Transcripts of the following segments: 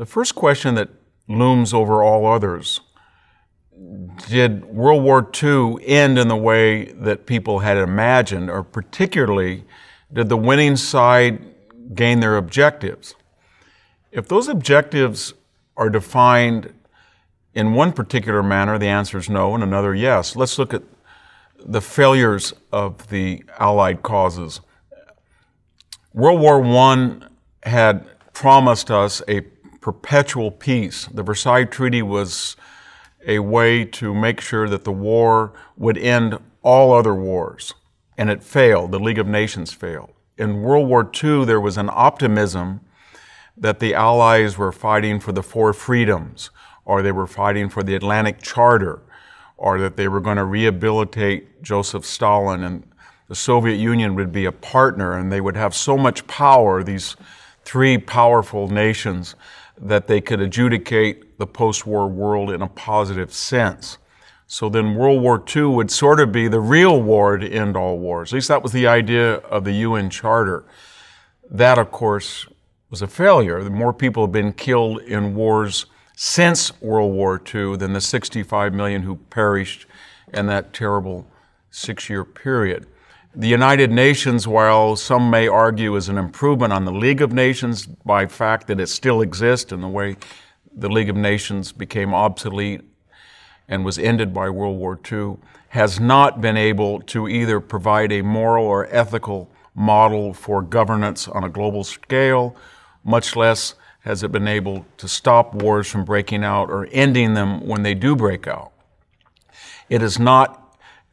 The first question that looms over all others: did World War II end in the way that people had imagined, or particularly, did the winning side gain their objectives? If those objectives are defined in one particular manner, the answer is no, and another yes. Let's look at the failures of the Allied causes. World War I had promised us a perpetual peace. The Versailles Treaty was a way to make sure that the war would end all other wars, and it failed. The League of Nations failed. In World War II, there was an optimism that the Allies were fighting for the four freedoms, or they were fighting for the Atlantic Charter, or that they were going to rehabilitate Joseph Stalin, and the Soviet Union would be a partner, and they would have so much power, these three powerful nations, that they could adjudicate the post-war world in a positive sense. So then World War II would sort of be the real war to end all wars. At least that was the idea of the UN Charter. That, of course, was a failure. More people have been killed in wars since World War II than the 65 million who perished in that terrible 6-year period. The United Nations, while some may argue is an improvement on the League of Nations by fact that it still exists in the way the League of Nations became obsolete and was ended by World War II, has not been able to either provide a moral or ethical model for governance on a global scale, much less has it been able to stop wars from breaking out or ending them when they do break out. It is not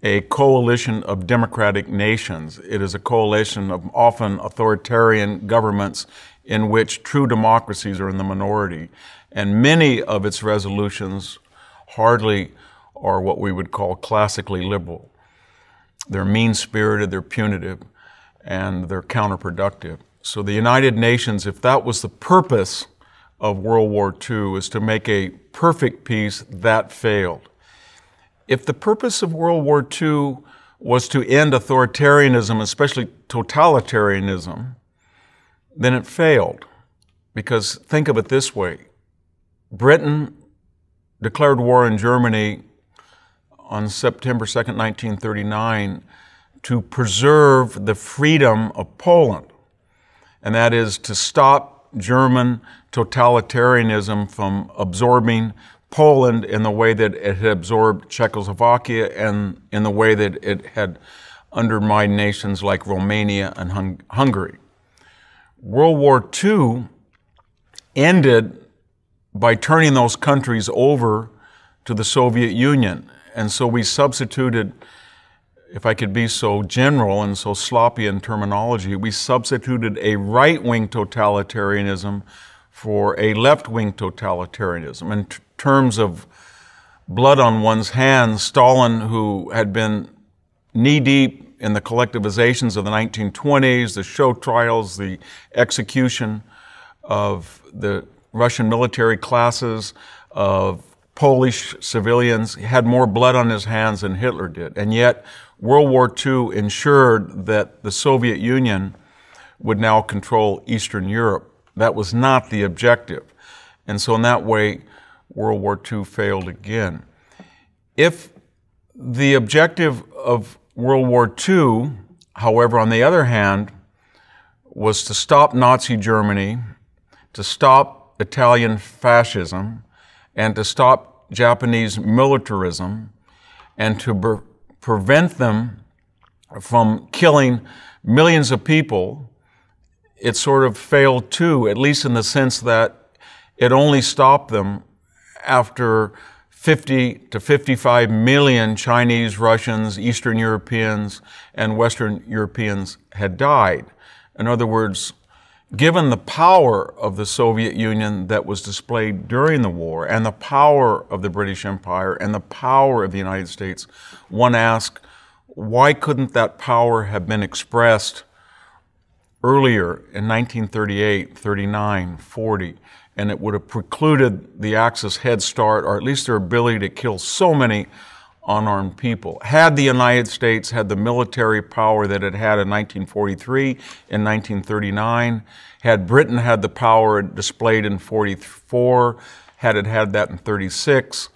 a coalition of democratic nations. It is a coalition of often authoritarian governments in which true democracies are in the minority. And many of its resolutions hardly are what we would call classically liberal. They're mean-spirited, they're punitive, and they're counterproductive. So the United Nations, if that was the purpose of World War II, is to make a perfect peace, that failed. If the purpose of World War II was to end authoritarianism, especially totalitarianism, then it failed. Because think of it this way: Britain declared war in Germany on September 2nd, 1939, to preserve the freedom of Poland. And that is to stop German totalitarianism from absorbing Poland in the way that it had absorbed Czechoslovakia and in the way that it had undermined nations like Romania and Hungary. World War II ended by turning those countries over to the Soviet Union. And so we substituted, if I could be so general and so sloppy in terminology, we substituted a right-wing totalitarianism for a left-wing totalitarianism. In terms of blood on one's hands, Stalin, who had been knee-deep in the collectivizations of the 1920s, the show trials, the execution of the Russian military classes, of Polish civilians, had more blood on his hands than Hitler did. And yet, World War II ensured that the Soviet Union would now control Eastern Europe. That was not the objective. And so in that way, World War II failed again. If the objective of World War II, however, on the other hand, was to stop Nazi Germany, to stop Italian fascism, and to stop Japanese militarism, and to prevent them from killing millions of people, it sort of failed too, at least in the sense that it only stopped them after 50 to 55 million Chinese, Russians, Eastern Europeans, and Western Europeans had died. In other words, given the power of the Soviet Union that was displayed during the war, and the power of the British Empire, and the power of the United States, one asks, why couldn't that power have been expressed earlier in 1938, 39, 40, and it would have precluded the Axis Head Start, or at least their ability to kill so many unarmed people. Had the United States had the military power that it had in 1943, in 1939, had Britain had the power displayed in 44, had it had that in 36,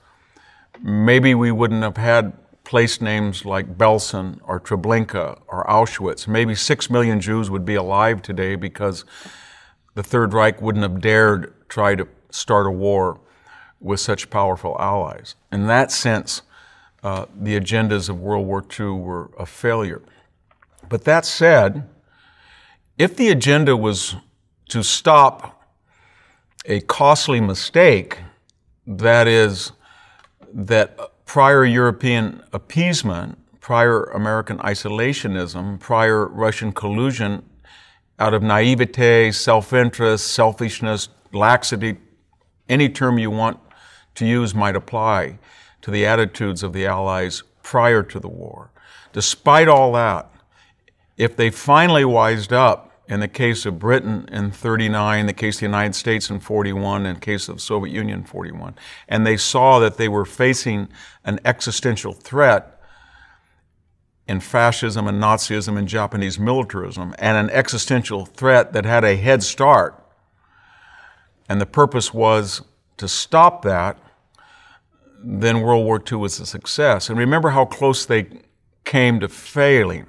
maybe we wouldn't have had place names like Belsen or Treblinka or Auschwitz. Maybe 6 million Jews would be alive today because the Third Reich wouldn't have dared try to start a war with such powerful allies. In that sense, the agendas of World War II were a failure. But that said, if the agenda was to stop a costly mistake, that is, that prior European appeasement, prior American isolationism, prior Russian collusion out of naivete, self-interest, selfishness, laxity, any term you want to use might apply to the attitudes of the Allies prior to the war. Despite all that, if they finally wised up, in the case of Britain in 39, the case of the United States in 41, in the case of the Soviet Union in 41, and they saw that they were facing an existential threat in fascism and Nazism and Japanese militarism, and an existential threat that had a head start, and the purpose was to stop that, then World War II was a success. And remember how close they came to failing.